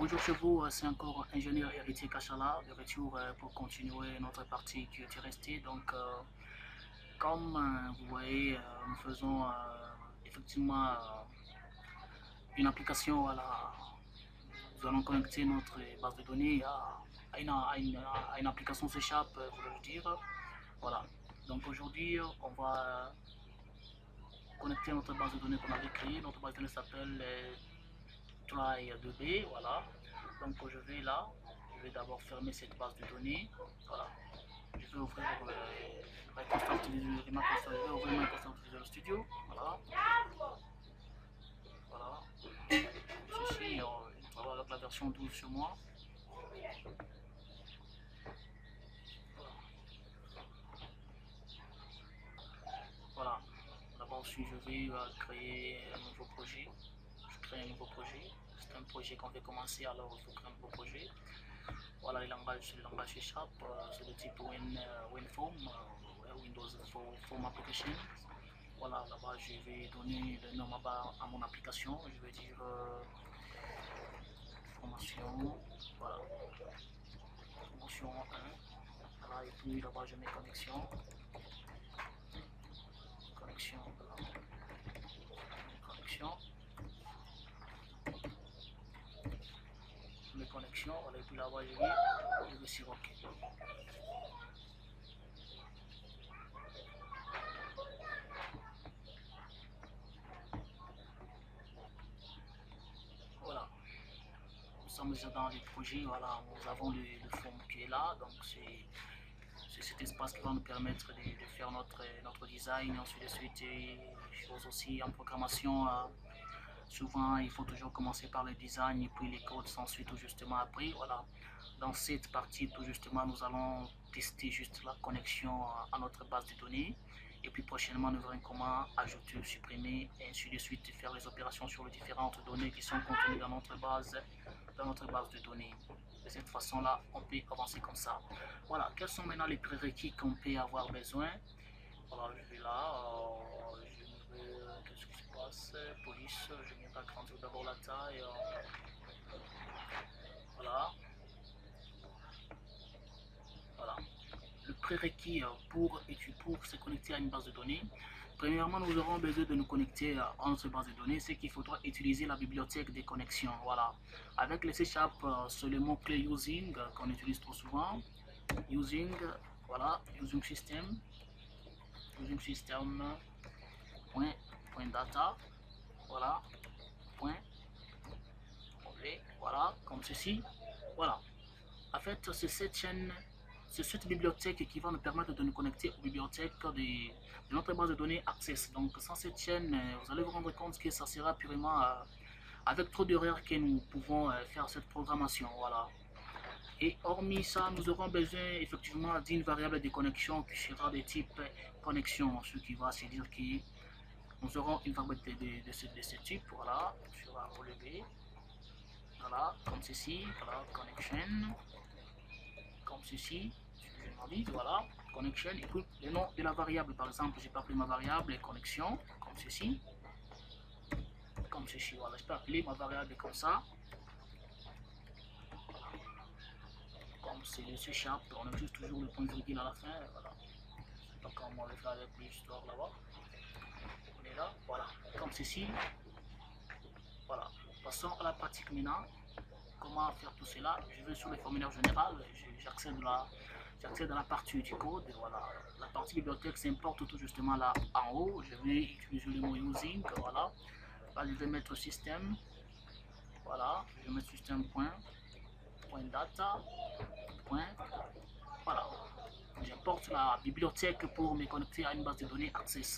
Bonjour chez vous, c'est encore ingénieur héritier Kachala de retour pour continuer notre partie qui était restée. Donc, comme vous voyez, nous faisons effectivement une application. Voilà, nous allons connecter notre base de données à une application C#, voulais-je dire. Voilà, donc aujourd'hui, on va connecter notre base de données qu'on avait créée. Notre base de données s'appelle try2b. Voilà, donc je vais là, je vais d'abord fermer cette base de données. Voilà, je vais ouvrir Microsoft Visual Studio. Voilà, voilà, ceci, je travaille avec la version 12 sur moi. Voilà, d'abord je vais créer un nouveau projet. Je crée un nouveau projet. C'est un projet qu'on veut commencer, alors il faut créer un nouveau projet. Voilà, le langage C#, c'est le type WinForm, Windows Form Application. Voilà, là-bas je vais donner le nom à mon application. Je vais dire formation, voilà, formation 1. Voilà, et puis là-bas je mets connexion, voilà, mes connexions, voilà, et puis là-bas je vais sur OK. Voilà, nous sommes dans les projets. Voilà, nous avons le form qui est là, donc c'est cet espace qui va nous permettre de faire notre design, ensuite de suite, et choses aussi en programmation. Souvent, il faut toujours commencer par le design et puis les codes s'ensuite tout justement après. Voilà, dans cette partie tout justement, nous allons tester juste la connexion à notre base de données. Et puis prochainement, nous verrons comment ajouter, supprimer et ainsi de suite faire les opérations sur les différentes données qui sont contenues dans notre base de données. De cette façon-là, on peut avancer comme ça. Voilà, quels sont maintenant les prérequis qu'on peut avoir besoin. Voilà, je vais là, qu'est-ce qui se passe, police, je viens d'agrandir d'abord la taille. Voilà, voilà. Le prérequis pour se connecter à une base de données. Premièrement, nous aurons besoin de nous connecter à notre base de données, c'est qu'il faudra utiliser la bibliothèque des connexions. Voilà, avec le C#, c'est le mot-clé using qu'on utilise trop souvent. Using, voilà, using system, point data, voilà, point, voilà, comme ceci. Voilà, en fait, c'est cette bibliothèque qui va nous permettre de nous connecter aux bibliothèques de notre base de données Access. Donc sans cette chaîne, vous allez vous rendre compte que ça sera purement avec trop d'erreurs que nous pouvons faire cette programmation. Voilà. Et hormis ça, nous aurons besoin effectivement d'une variable de connexion qui sera de type connexion, ce qui va se dire que nous aurons une variable de ce type. Voilà, sera relevé. Voilà, comme ceci. Voilà, connection. Comme ceci, voilà, connection, et puis le nom de la variable, par exemple, j'ai pas appelé ma variable connexion, comme ceci, voilà, je peux appeler ma variable comme ça, comme c'est le C#, on a juste toujours le point virgule à la fin, voilà, je sais pas comment on va le faire avec l'histoire là-bas, on est là, voilà, comme ceci, voilà, passons à la pratique maintenant. Comment faire tout cela? Je vais sur le formulaire général, j'accède à la partie du code. Voilà, la partie bibliothèque s'importe tout justement là en haut. Je vais utiliser le mot using. Voilà, là je vais mettre système. Voilà, je vais mettre système point data point. Voilà, j'importe la bibliothèque pour me connecter à une base de données Access.